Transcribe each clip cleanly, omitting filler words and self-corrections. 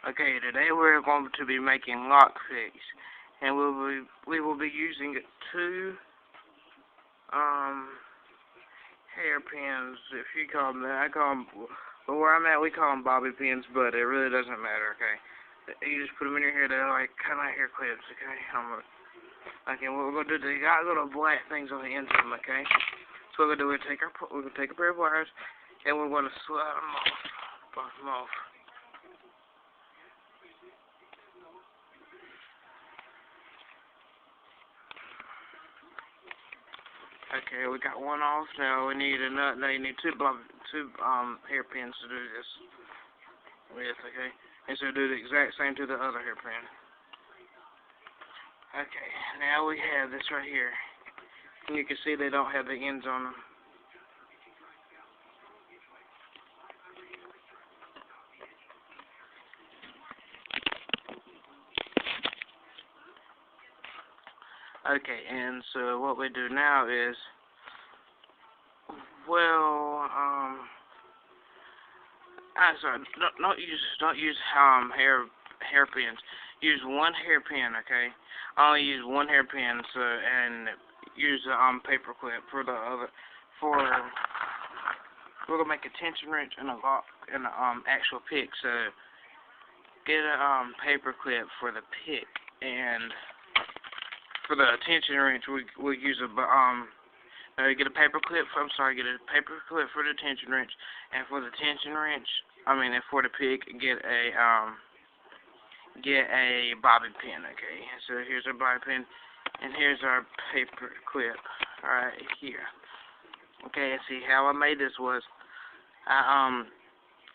Okay, today we're going to be making lock picks, and we will be using two um hairpins. If you call them that, I call them. Well, where I'm at, we call them bobby pins, but it really doesn't matter. Okay, you just put them in your hair. They're like kind of like hair clips. Okay, okay. What we're gonna do? They got little black things on the ends of them. Okay, so what we're gonna do? We're gonna take a pair of wires, and we're gonna slide them off, bust them off. Okay, we got one off. Now we need another. Now you need two hairpins to do this with. Okay, and so do the exact same to the other hairpin. Okay, now we have this right here. And you can see they don't have the ends on them. Okay, and so what we do now is, well, I'm sorry, don't use hairpins. Use one hairpin, okay? Only use one hairpin, so and use a paper clip for the other. For we're gonna make a tension wrench and a lock and a actual pick. So get a paper clip for the pick, and for the tension wrench we'll use a get a paper clip. Get a paper clip for the tension wrench, and for the tension wrench, and for the pick, get a bobby pin. Okay, so here's our bobby pin, and here's our paper clip right here. Okay, and see how I made this was,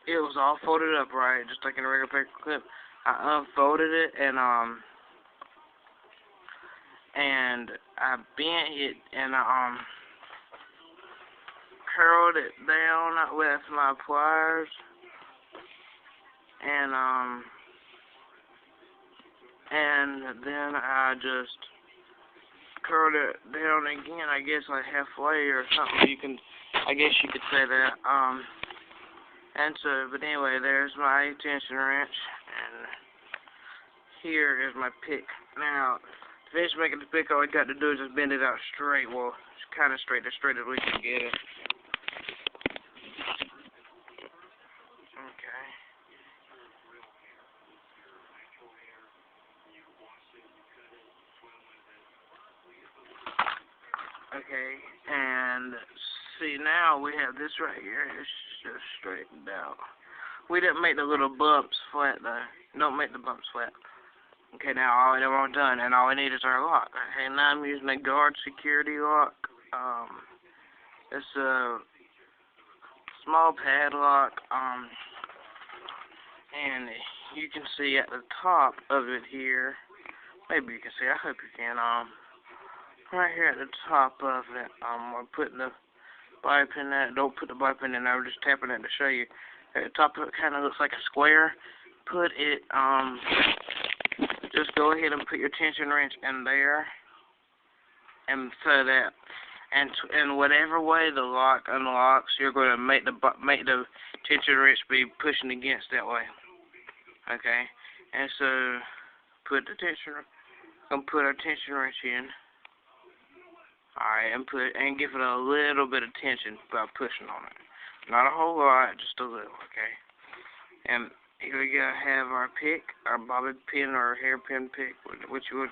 it was all folded up right, just like in a regular paper clip. I unfolded it and I bent it and curled it down with my pliers and then I just curled it down again, I guess like halfway or something. I guess you could say that. And so, but anyway, there's my tension wrench, and here is my pick. Now, to finish making the pick, all we got to do is just bend it out straight. Well, it's kind of straight, as straight as we can get it. Okay. Okay, and see, now we have this right here. It's just straightened out. We didn't make the little bumps flat though. Don't make the bumps flat. Okay, now all they're all done, and all we need is our lock. Okay, now I'm using a guard security lock. It's a small padlock. And you can see at the top of it here. Maybe you can see. I hope you can. Right here at the top of it, we're putting the bobby pin in it. Don't put the bobby pin in there. We're just tapping it to show you. At the top of it kind of looks like a square. Put it, just go ahead and put your tension wrench in there. And so that, and whatever way the lock unlocks, you're going to make the tension wrench be pushing against that way. Okay? And so, put our tension wrench in. Alright, and give it a little bit of tension by pushing on it. Not a whole lot, just a little, okay? And here we go, have our pick, our bobby pin or hairpin pick, whichever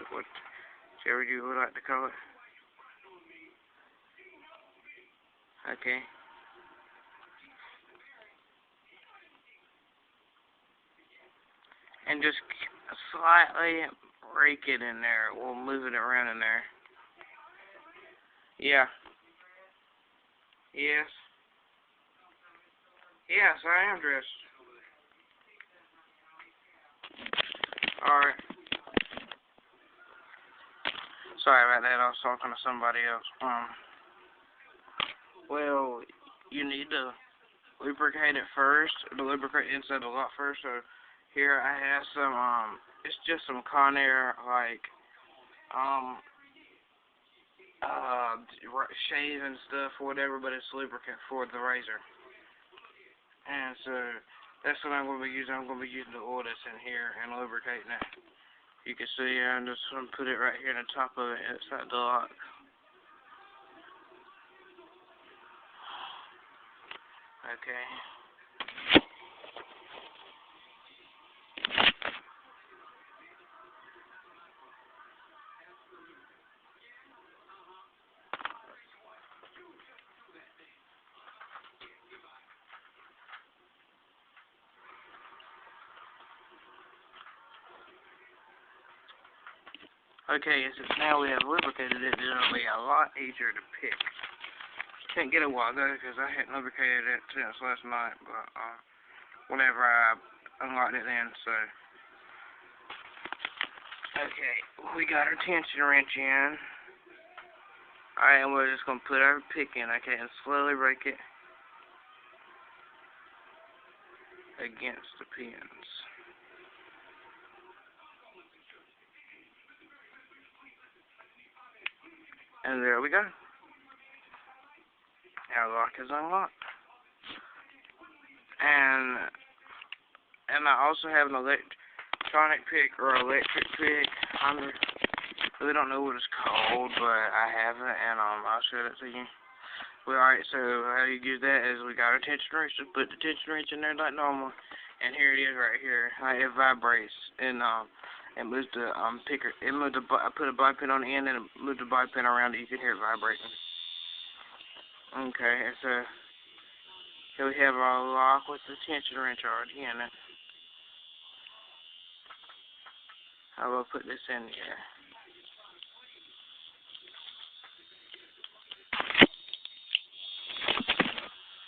you would like to call it. Okay. And just slightly break it in there. We'll move it around in there. Yeah. Yes. Yes, I am dressed. Alright. Sorry about that, I was talking to somebody else. Well, you need to lubricate it first. Lubricate inside the lock first. So, here I have some, it's just some Conair, like, shave and stuff or whatever, but it's lubricant for the razor. And so That's what I'm going to be using. I'm going to be using the oil that's in here and lubricating it. You can see I'm just going to put it right here on the top of it inside the lock. Okay. Okay, since now we have lubricated it, it'll be a lot easier to pick. Can't get a while ago because I hadn't lubricated it since last night, but whenever I unlocked it then, so. Okay, we got our tension wrench in. Alright, and we're just going to put our pick in, okay, and slowly rake it against the pins. And there we go. Our lock is unlocked. And I also have an electronic pick or electric pick. I really don't know what it's called, but I have it, and I'll show it to you. Well, alright, so how you use that is we got our tension wrench. Just put the tension wrench in there like normal, and here it is right here. It vibrates, and it moves the picker. It moved the. I put a bobby pin on the end, and it moved the bobby pin around it. You can hear it vibrating. Okay, and so here we have our lock with the tension wrench already in it. I will put this in here.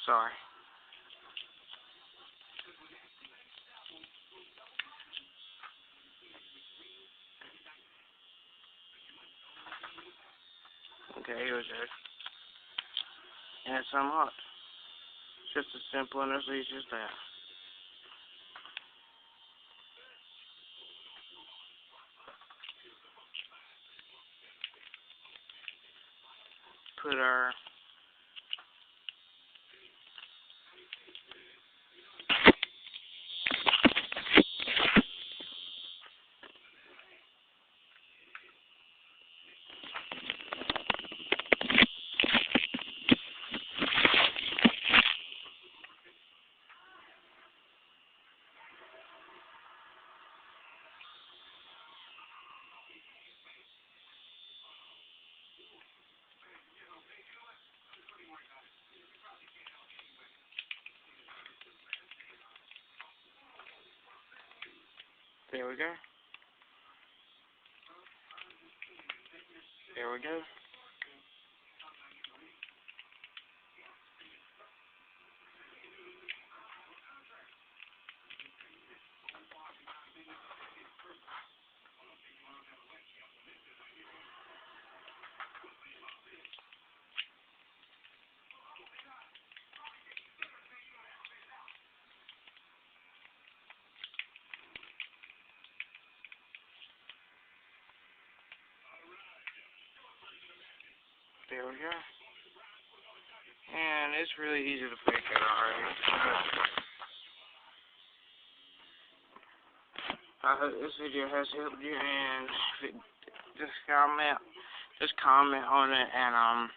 Sorry. Okay, here we go. And it's unlocked. It's just as simple and as easy as that. Put our there we go. There we go. There we go. And it's really easy to pick it, alright. I hope this video has helped you, and if it, just comment on it, and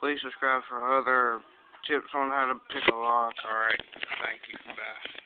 please subscribe for other tips on how to pick a lock. Alright, thank you. Bye.